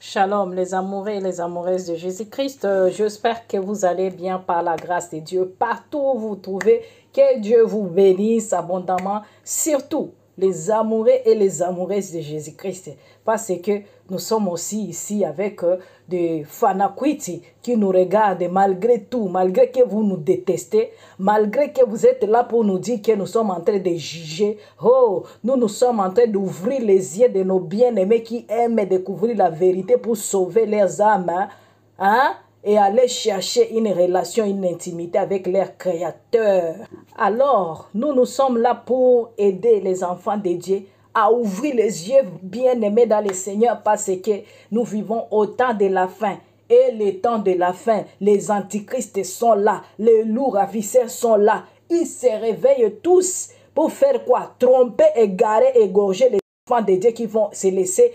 Shalom les amoureux et les amoureuses de Jésus-Christ. J'espère que vous allez bien par la grâce de Dieu. Partout où vous trouvez, que Dieu vous bénisse abondamment. Surtout les amoureux et les amoureuses de Jésus-Christ. Parce que nous sommes aussi ici avec des fanakwiti qui nous regardent malgré tout, malgré que vous nous détestez, malgré que vous êtes là pour nous dire que nous sommes en train de juger. Oh, nous sommes en train d'ouvrir les yeux de nos bien-aimés qui aiment découvrir la vérité pour sauver leurs âmes. Hein? Et aller chercher une relation, une intimité avec leur Créateur. Alors, nous sommes là pour aider les enfants de Dieu à ouvrir les yeux bien-aimés dans le Seigneur parce que nous vivons au temps de la fin. Et le temps de la fin, les antichristes sont là, les loups ravisseurs sont là. Ils se réveillent tous pour faire quoi? Tromper, égarer, égorger les enfants de Dieu qui vont se laisser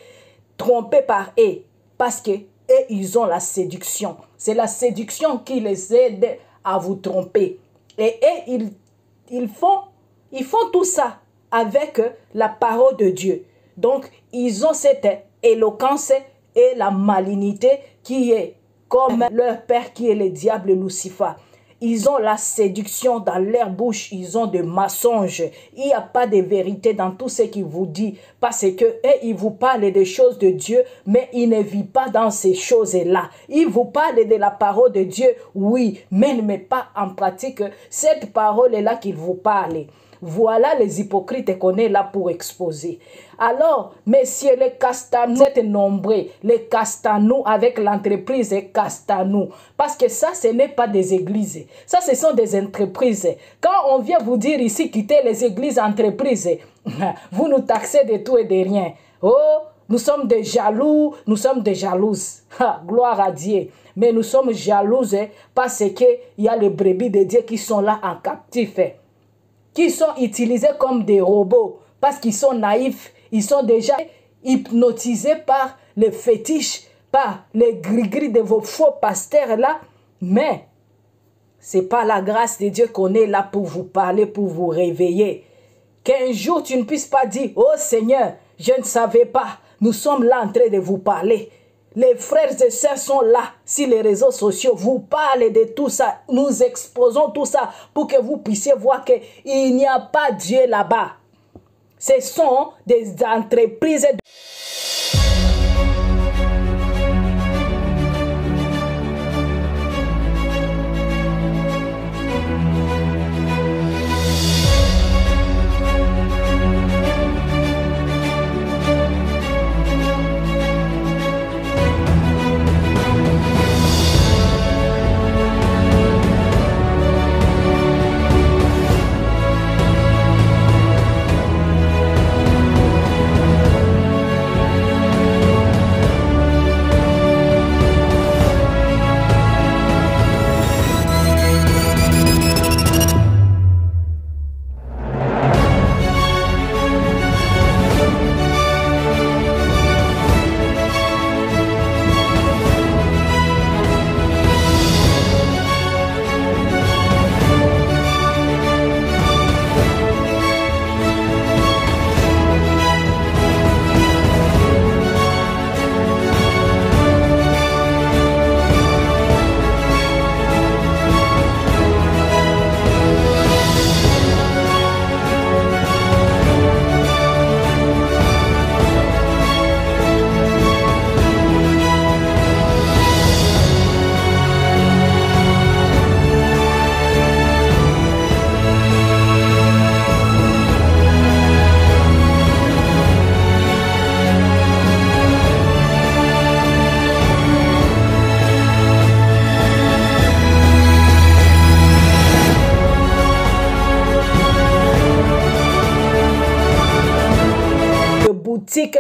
tromper par eux. Parce que et ils ont la séduction. C'est la séduction qui les aide à vous tromper. Et ils font tout ça avec la parole de Dieu. Donc, ils ont cette éloquence et la malignité qui est comme leur père qui est le diable Lucifer. Ils ont la séduction dans leur bouche, ils ont des mensonges. Il n'y a pas de vérité dans tout ce qu'ils vous disent. Parce que ils vous parlent des choses de Dieu, mais ils ne vivent pas dans ces choses-là. Ils vous parlent de la parole de Dieu, oui, mais ne mettent pas en pratique cette parole-là qu'ils vous parlent. Voilà les hypocrites qu'on est là pour exposer. Alors, messieurs, les castanou, vous êtes nombreux. Les castanou avec l'entreprise castanou. Parce que ça, ce n'est pas des églises. Ça, ce sont des entreprises. Quand on vient vous dire ici, quitter les églises entreprises, vous nous taxez de tout et de rien. Oh, nous sommes des jaloux, nous sommes des jalouses. Gloire à Dieu. Mais nous sommes jalouses parce qu'il y a les brebis de Dieu qui sont là en captif. Qui sont utilisés comme des robots parce qu'ils sont naïfs, ils sont déjà hypnotisés par les fétiches, par les gris-gris de vos faux pasteurs là. Mais ce n'est pas la grâce de Dieu qu'on est là pour vous parler, pour vous réveiller. Qu'un jour tu ne puisses pas dire, oh Seigneur, je ne savais pas, nous sommes là en train de vous parler. Les frères et sœurs sont là sur les réseaux sociaux, vous parlez de tout ça, nous exposons tout ça pour que vous puissiez voir qu'il n'y a pas Dieu là-bas. Ce sont des entreprises.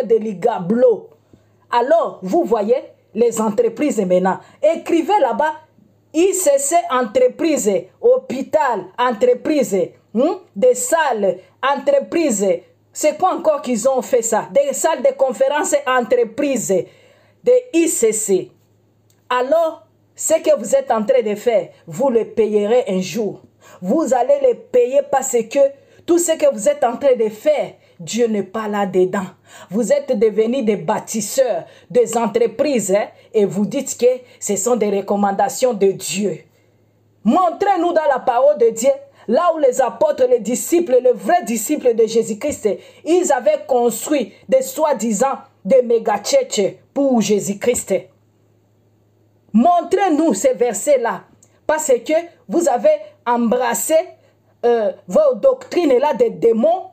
De Ligablo. Alors, vous voyez, les entreprises maintenant, écrivez là-bas, ICC entreprise, hôpital entreprise, des salles entreprise. C'est quoi encore qu'ils ont fait ça? Des salles de conférences entreprise, des ICC. Alors, ce que vous êtes en train de faire, vous le payerez un jour. Vous allez le payer parce que tout ce que vous êtes en train de faire, Dieu n'est pas là-dedans. Vous êtes devenus des bâtisseurs, des entreprises, hein, et vous dites que ce sont des recommandations de Dieu. Montrez-nous dans la parole de Dieu, là où les apôtres, les disciples, les vrais disciples de Jésus-Christ, ils avaient construit des soi-disant des méga-tchèches pour Jésus-Christ. Montrez-nous ces versets-là, parce que vous avez embrassé vos doctrines-là des démons,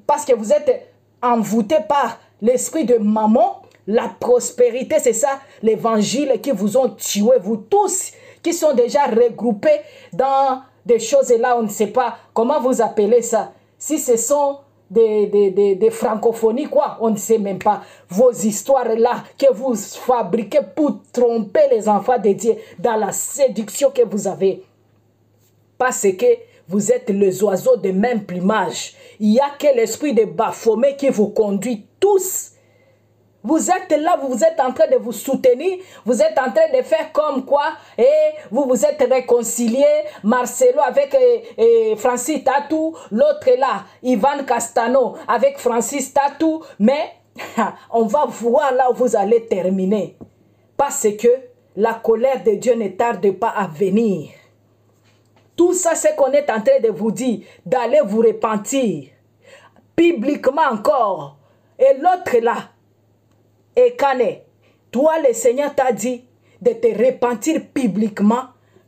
parce que vous êtes envoûtés par l'esprit de mammon. La prospérité, c'est ça, l'évangile qui vous ont tué, vous tous, qui sont déjà regroupés dans des choses là, on ne sait pas comment vous appelez ça. Si ce sont des francophonies, quoi, on ne sait même pas. Vos histoires là que vous fabriquez pour tromper les enfants de Dieu dans la séduction que vous avez. Parce que vous êtes les oiseaux de même plumage. Il n'y a que l'esprit de Baphomet qui vous conduit tous. Vous êtes là, vous êtes en train de vous soutenir, vous êtes en train de faire comme quoi, et vous vous êtes réconciliés, Marcelo avec Francis Tatou, l'autre est là, Ivan Castano avec Francis Tatou, mais on va voir là où vous allez terminer. Parce que la colère de Dieu ne tarde pas à venir. Tout ça, c'est qu'on est en train de vous dire, d'aller vous repentir, publiquement encore. Et l'autre là, et Kane, toi le Seigneur t'a dit de te repentir publiquement.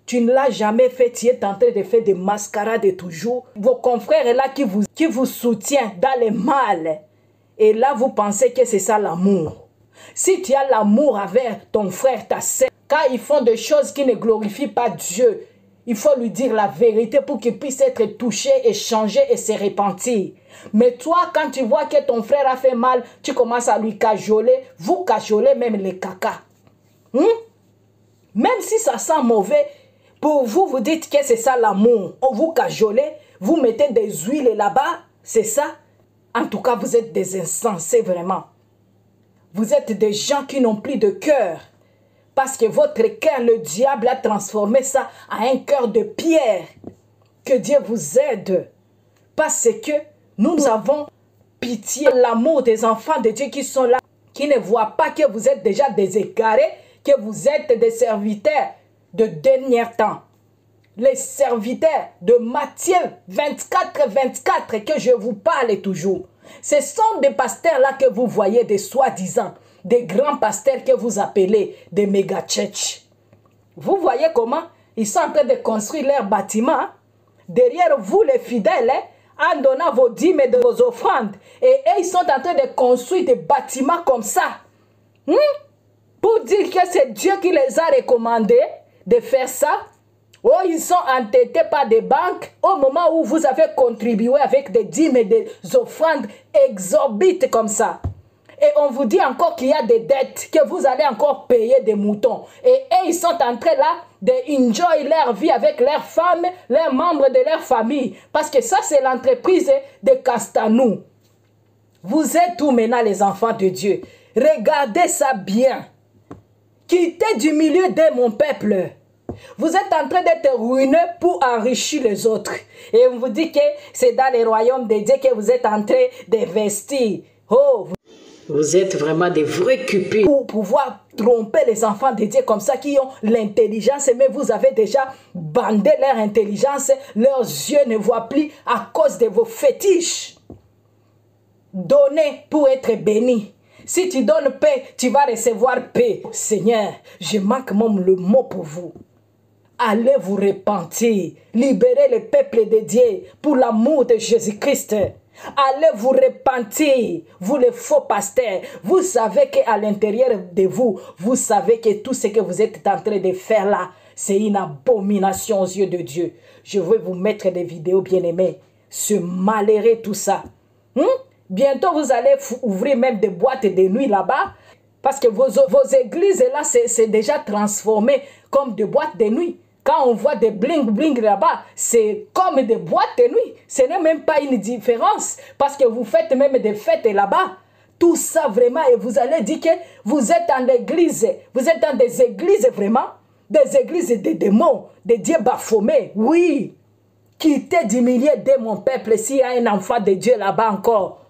Tu ne l'as jamais fait, tu es en train de faire des mascarades toujours. Vos confrères là qui vous soutiennent dans le mal. Et là vous pensez que c'est ça l'amour. Si tu as l'amour avec ton frère, ta sœur, quand ils font des choses qui ne glorifient pas Dieu, il faut lui dire la vérité pour qu'il puisse être touché et changer et se repentir. Mais toi, quand tu vois que ton frère a fait mal, tu commences à lui cajoler. Vous cajolez même les caca. Même si ça sent mauvais, pour vous, vous dites que c'est ça l'amour. On vous cajolez, vous mettez des huiles là-bas, c'est ça. En tout cas, vous êtes des insensés vraiment. Vous êtes des gens qui n'ont plus de cœur. Parce que votre cœur, le diable a transformé ça en un cœur de pierre. Que Dieu vous aide. Parce que nous avons pitié, l'amour des enfants de Dieu qui sont là, qui ne voient pas que vous êtes déjà des égarés, que vous êtes des serviteurs de dernier temps. Les serviteurs de Matthieu 24, que je vous parle toujours. Ce sont des pasteurs là que vous voyez, des soi-disant, des grands pasteurs que vous appelez des méga-tchèches. Vous voyez comment ils sont en train de construire leur bâtiment. Hein? Derrière vous, les fidèles, hein, en donnant vos dîmes et vos offrandes. Et eux, ils sont en train de construire des bâtiments comme ça. Pour dire que c'est Dieu qui les a recommandés de faire ça. Oh, ils sont entêtés par des banques au moment où vous avez contribué avec des dîmes et des offrandes exorbitantes comme ça. Et on vous dit encore qu'il y a des dettes, que vous allez encore payer des moutons. Et eux, ils sont en train là de enjoy leur vie avec leurs femmes, leurs membres de leur famille. Parce que ça, c'est l'entreprise de Castanou. Vous êtes où maintenant les enfants de Dieu? Regardez ça bien. Quittez du milieu de mon peuple. Vous êtes en train d'être ruineux pour enrichir les autres. Et on vous dit que c'est dans les royaumes de Dieu que vous êtes en train d'investir. Oh, vous êtes vraiment des vrais cupides. Pour pouvoir tromper les enfants de Dieu comme ça, qui ont l'intelligence, mais vous avez déjà bandé leur intelligence. Leurs yeux ne voient plus à cause de vos fétiches. Donnez pour être béni. Si tu donnes paix, tu vas recevoir paix. Seigneur, je manque même le mot pour vous. Allez vous repentir. Libérez le peuple de Dieu pour l'amour de Jésus-Christ. Allez vous repentir, vous les faux pasteurs. Vous savez qu'à l'intérieur de vous, vous savez que tout ce que vous êtes en train de faire là, c'est une abomination aux yeux de Dieu. Je vais vous mettre des vidéos bien-aimées. Se malheureux tout ça. Bientôt, vous allez ouvrir même des boîtes de nuit là-bas. Parce que vos églises là, c'est déjà transformé comme des boîtes de nuit. Quand on voit des bling-bling là-bas, c'est comme des boîtes de nuit. Ce n'est même pas une différence. Parce que vous faites même des fêtes là-bas. Tout ça vraiment, et vous allez dire que vous êtes dans l'église. Vous êtes dans des églises vraiment. Des églises de démons, des dieux Baphomet. Oui. quitter du milieu de mon peuple, s'il y a un enfant de Dieu là-bas encore,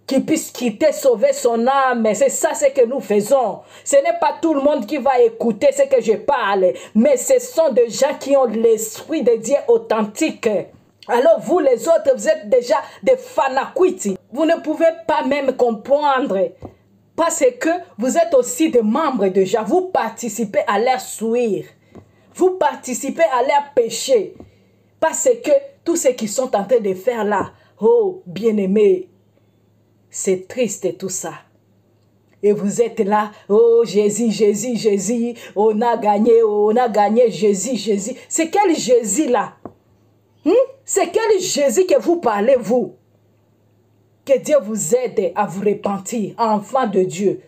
qui puisse quitter, sauver son âme. C'est ça ce que nous faisons. Ce n'est pas tout le monde qui va écouter ce que je parle, mais ce sont des gens qui ont l'esprit de Dieu authentique. Alors vous les autres, vous êtes déjà des fanakuiti. Vous ne pouvez pas même comprendre parce que vous êtes aussi des membres déjà. Vous participez à leur souillure. Vous participez à leur péché. Parce que tout ce qu'ils sont en train de faire là, oh bien-aimés, c'est triste tout ça. Et vous êtes là, oh Jésus, Jésus, Jésus, on a gagné, Jésus, Jésus. C'est quel Jésus là? C'est quel Jésus que vous parlez, vous? Que Dieu vous aide à vous repentir, enfant de Dieu.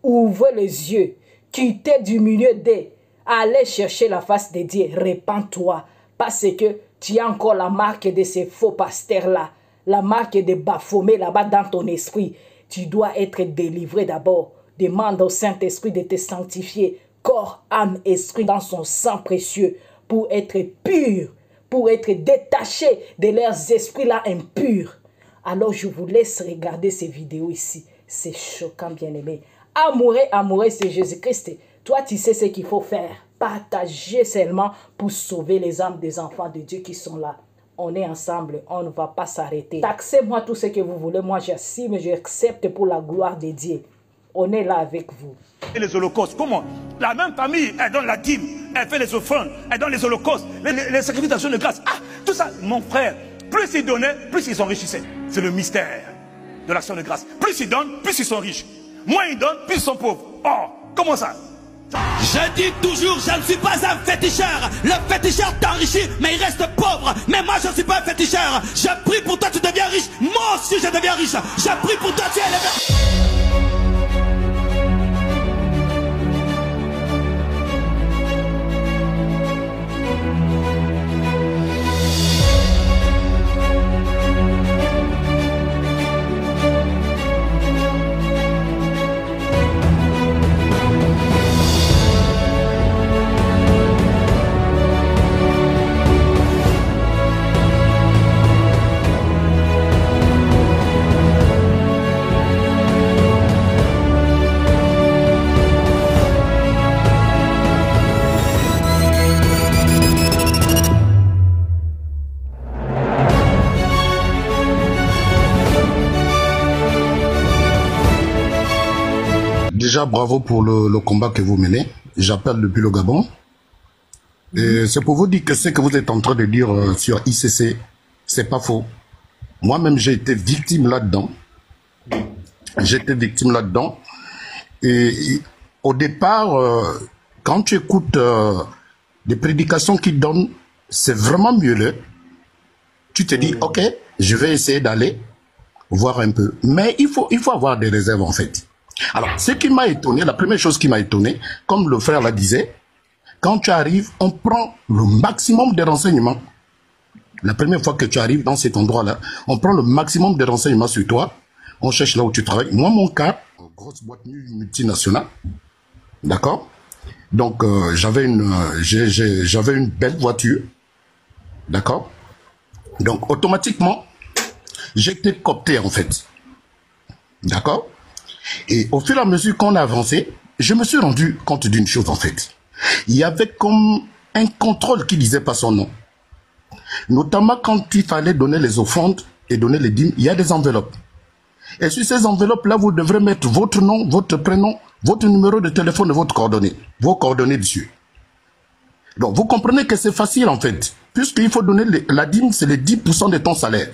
Ouvrez les yeux, quittez du milieu d'eux, allez chercher la face de Dieu, repens-toi. Parce que tu as encore la marque de ces faux pasteurs-là. La marque de Baphomet là-bas dans ton esprit. Tu dois être délivré d'abord. Demande au Saint-Esprit de te sanctifier, corps, âme, esprit, dans son sang précieux, pour être pur, pour être détaché de leurs esprits-là impurs. Alors je vous laisse regarder ces vidéos ici. C'est choquant, bien-aimé. Amoureux, c'est Jésus-Christ. Toi, tu sais ce qu'il faut faire. Partager seulement pour sauver les âmes des enfants de Dieu qui sont là. On est ensemble, on ne va pas s'arrêter. Taxez-moi tout ce que vous voulez. Moi, j'assume, j'accepte pour la gloire de Dieu. On est là avec vous. Et les holocaustes, comment? La même famille, elle donne la dîme, elle fait les offrandes, elle donne les holocaustes, les sacrifices d'action de grâce. Ah, tout ça, mon frère, plus ils donnaient, plus ils s'enrichissaient. C'est le mystère de l'action de grâce. Plus ils donnent, plus ils sont riches. Moins ils donnent, plus ils sont pauvres. Oh, comment ça? Je dis toujours, je ne suis pas un féticheur. Le féticheur t'enrichit, mais il reste pauvre. Mais moi, je ne suis pas un féticheur. Je prie pour toi, tu deviens riche. Moi aussi, je deviens riche. Je prie pour toi, tu es élevé. Déjà, bravo pour le combat que vous menez. J'appelle depuis le Gabon. Et c'est pour vous dire que ce que vous êtes en train de dire sur ICC, c'est pas faux. Moi-même, j'ai été victime là-dedans. Et au départ, quand tu écoutes des prédications qu'ils donnent, c'est vraiment mieux. Tu te dis, ok, je vais essayer d'aller voir un peu. Mais il faut avoir des réserves, en fait. Alors, ce qui m'a étonné, la première chose qui m'a étonné, comme le frère la disait, quand tu arrives, on prend le maximum de renseignements. La première fois que tu arrives dans cet endroit-là, on prend le maximum de renseignements sur toi. On cherche là où tu travailles. Moi, mon cas, grosse boîte multinationale. D'accord? Donc, j'avais une belle voiture. D'accord? Donc, automatiquement, j'ai été coopté, en fait. D'accord? Et au fur et à mesure qu'on a avancé, je me suis rendu compte d'une chose, en fait. Il y avait comme un contrôle qui disait pas son nom. Notamment quand il fallait donner les offrandes et donner les dîmes, il y a des enveloppes. Et sur ces enveloppes-là, vous devrez mettre votre nom, votre prénom, votre numéro de téléphone et votre coordonnée. Vos coordonnées dessus. Donc, vous comprenez que c'est facile, en fait. Puisqu'il faut donner la dîme, c'est les 10% de ton salaire.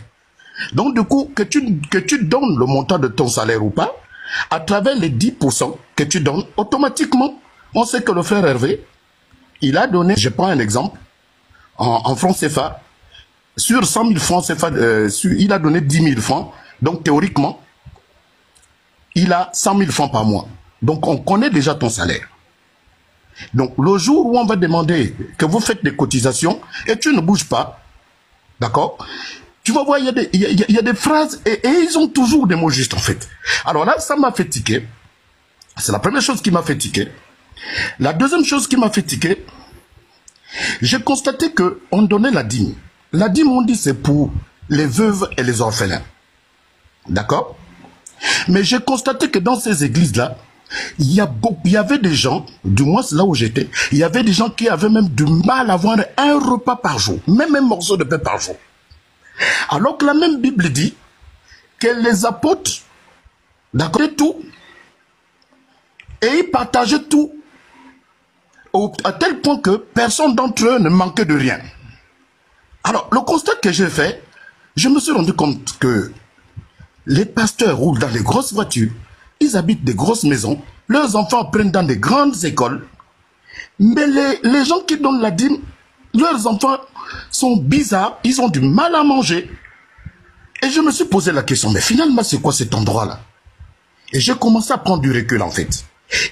Donc, du coup, que tu donnes le montant de ton salaire ou pas, à travers les 10% que tu donnes, automatiquement, on sait que le frère Hervé, il a donné, je prends un exemple, en francs CFA, sur 100 000 francs CFA, il a donné 10 000 francs, donc théoriquement, il a 100 000 francs par mois. Donc on connaît déjà ton salaire. Donc le jour où on va demander que vous faites des cotisations, et tu ne bouges pas, d'accord ? Tu vas voir, il y a des phrases et ils ont toujours des mots justes en fait. Alors là, ça m'a fait tiquer. C'est la première chose qui m'a fait tiquer. La deuxième chose qui m'a fait tiquer, j'ai constaté qu'on donnait la dîme. La dîme, on dit, c'est pour les veuves et les orphelins. D'accord? Mais j'ai constaté que dans ces églises-là, il y avait des gens, du moins là où j'étais, il y avait des gens qui avaient même du mal à avoir un repas par jour, même un morceau de pain par jour. Alors que la même Bible dit que les apôtres, d'accord, tout, et ils partageaient tout, à tel point que personne d'entre eux ne manquait de rien. Alors, le constat que j'ai fait, je me suis rendu compte que les pasteurs roulent dans les grosses voitures, ils habitent des grosses maisons, leurs enfants apprennent dans des grandes écoles, mais les gens qui donnent la dîme, leurs enfants sont bizarres, ils ont du mal à manger. Et je me suis posé la question, mais finalement, c'est quoi cet endroit-là? Et j'ai commencé à prendre du recul, en fait.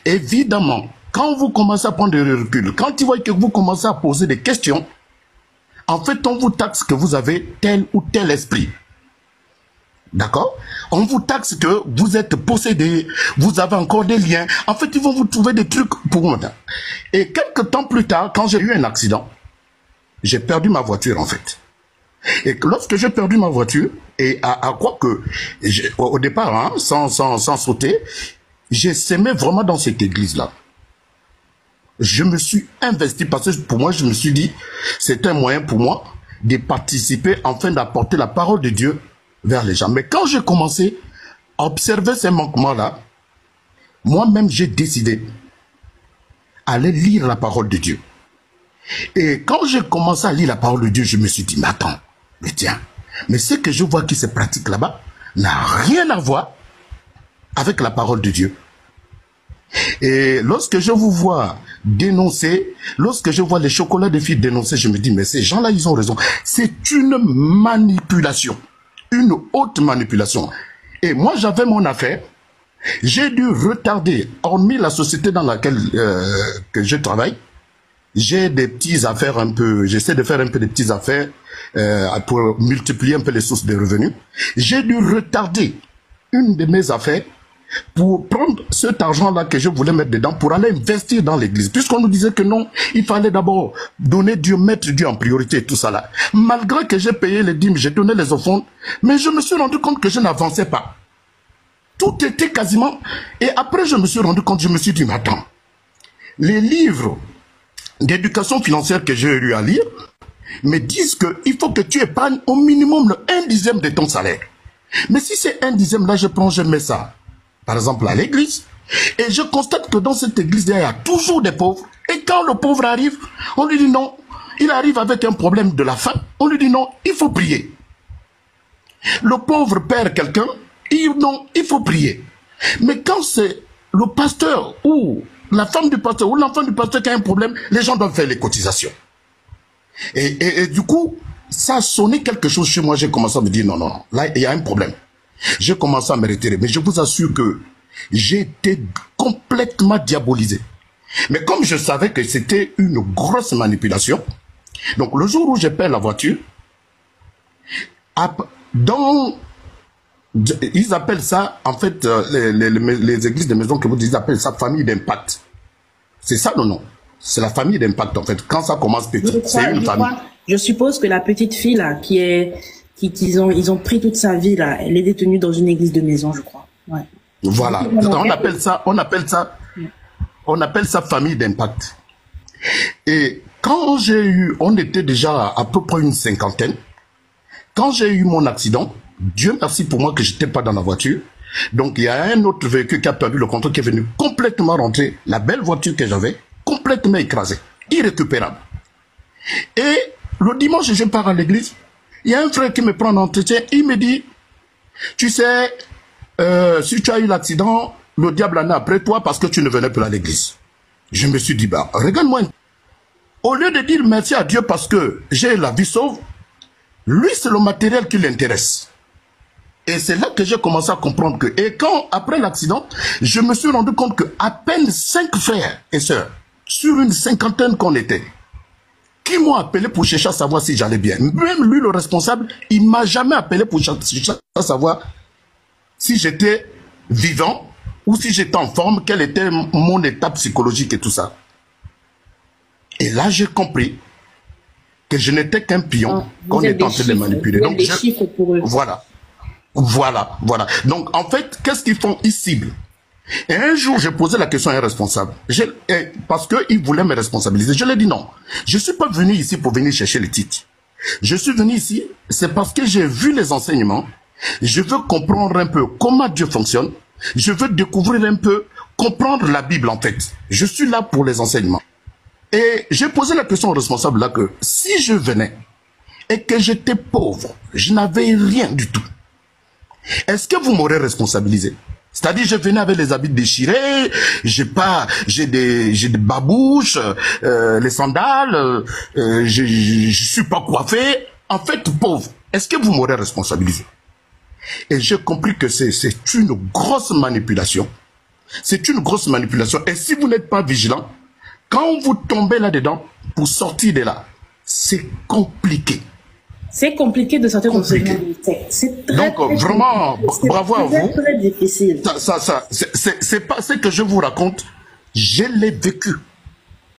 Évidemment, quand vous commencez à prendre du recul, quand ils voient que vous commencez à poser des questions, en fait, on vous taxe que vous avez tel ou tel esprit. D'accord? On vous taxe que vous êtes possédé, vous avez encore des liens. En fait, ils vont vous trouver des trucs pour vous. Et quelques temps plus tard, quand j'ai eu un accident, j'ai perdu ma voiture, en fait. Et lorsque j'ai perdu ma voiture, et à quoi que, au départ, hein, sans sauter, j'ai sémé vraiment dans cette église-là. Je me suis investi parce que pour moi, je me suis dit, c'est un moyen pour moi de participer afin d'apporter la parole de Dieu vers les gens. Mais quand j'ai commencé à observer ces manquements-là, moi-même, j'ai décidé d'aller lire la parole de Dieu. Et quand j'ai commencé à lire la parole de Dieu, je me suis dit, mais attends, mais tiens, mais ce que je vois qui se pratique là-bas n'a rien à voir avec la parole de Dieu. Et lorsque je vous vois dénoncer, lorsque je vois les chocolats de filles dénoncer, je me dis, mais ces gens-là, ils ont raison. C'est une manipulation, une haute manipulation. Et moi, j'avais mon affaire, j'ai dû retarder, hormis la société dans laquelle que je travaille, j'ai des petites affaires un peu, j'essaie de faire un peu des petites affaires pour multiplier un peu les sources de revenus. J'ai dû retarder une de mes affaires pour prendre cet argent-là que je voulais mettre dedans pour aller investir dans l'église. Puisqu'on nous disait que non, il fallait d'abord donner Dieu, mettre Dieu en priorité et tout ça là. Malgré que j'ai payé les dîmes, j'ai donné les offrandes, mais je me suis rendu compte que je n'avançais pas. Tout était quasiment... Et après, je me suis rendu compte, je me suis dit, mais attends, les livres d'éducation financière que j'ai eu à lire me disent qu'il faut que tu épargnes au minimum le 1/10 de ton salaire. Mais si c'est 1/10, là, je mets ça, par exemple, à l'église. Et je constate que dans cette église, il y a toujours des pauvres. Et quand le pauvre arrive, on lui dit non. Il arrive avec un problème de la faim. On lui dit non, il faut prier. Le pauvre perd quelqu'un, non, il faut prier. Mais quand c'est le pasteur ou la femme du pasteur ou l'enfant du pasteur qui a un problème, les gens doivent faire les cotisations. Et du coup, ça a sonné quelque chose chez moi. J'ai commencé à me dire non, non, non, là, il y a un problème. J'ai commencé à me retirer. Mais je vous assure que j'ai été complètement diabolisé. Mais comme je savais que c'était une grosse manipulation, donc le jour où je perds la voiture, ils appellent ça, en fait, les églises de maison que vous dites, ils appellent ça famille d'impact. C'est ça le nom. C'est la famille d'impact, en fait. Quand ça commence petit, c'est une famille. Je suppose que la petite fille, là, ils ont pris toute sa vie, là, elle est détenue dans une église de maison, je crois. Ouais. Voilà. On appelle ça famille d'impact. Et quand on était déjà à peu près une cinquantaine. Quand j'ai eu mon accident, Dieu merci pour moi que j'étais pas dans la voiture. Donc il y a un autre véhicule qui a perdu le contrôle, qui est venu complètement rentrer la belle voiture que j'avais, complètement écrasée, irrécupérable. Et le dimanche, je pars à l'église. Il y a un frère qui me prend en entretien. Il me dit, tu sais, si tu as eu l'accident, le diable en est après toi parce que tu ne venais plus à l'église. Je me suis dit, bah, regarde-moi. Au lieu de dire merci à Dieu parce que j'ai la vie sauve, lui, c'est le matériel qui l'intéresse. Et c'est là que j'ai commencé à comprendre que... Et quand, après l'accident, je me suis rendu compte que à peine 5 frères et sœurs, sur une cinquantaine qu'on était, qui m'ont appelé pour chercher à savoir si j'allais bien. Même lui, le responsable, il m'a jamais appelé pour chercher à savoir si j'étais vivant ou si j'étais en forme, quel était mon état psychologique et tout ça. Et là, j'ai compris que je n'étais qu'un pion Vous qu'on êtes est en des train de chiffres, manipuler. vous êtes Donc, des chiffres pour eux. voilà. Donc, en fait, qu'est-ce qu'ils font? Ils ciblent. Et un jour, j'ai posé la question à un responsable. Parce qu'il voulait me responsabiliser. Je lui ai dit non. Je ne suis pas venu ici pour venir chercher les titres. Je suis venu ici, c'est parce que j'ai vu les enseignements. Je veux comprendre un peu comment Dieu fonctionne. Je veux découvrir un peu, comprendre la Bible en fait. Je suis là pour les enseignements. Et j'ai posé la question au responsable là que si je venais et que j'étais pauvre, je n'avais rien du tout, est-ce que vous m'aurez responsabilisé? C'est-à-dire, je venais avec les habits déchirés, j'ai des babouches, les sandales, je suis pas coiffé. En fait, pauvre, est-ce que vous m'aurez responsabilisé? Et j'ai compris que c'est une grosse manipulation. C'est une grosse manipulation. Et si vous n'êtes pas vigilant, quand vous tombez là-dedans, pour sortir de là, c'est compliqué. C'est compliqué de sortir de ce genre de secte. C'est très, donc, vraiment, bravo à vous. C'est très difficile. C'est pas ce que je vous raconte. Je l'ai vécu.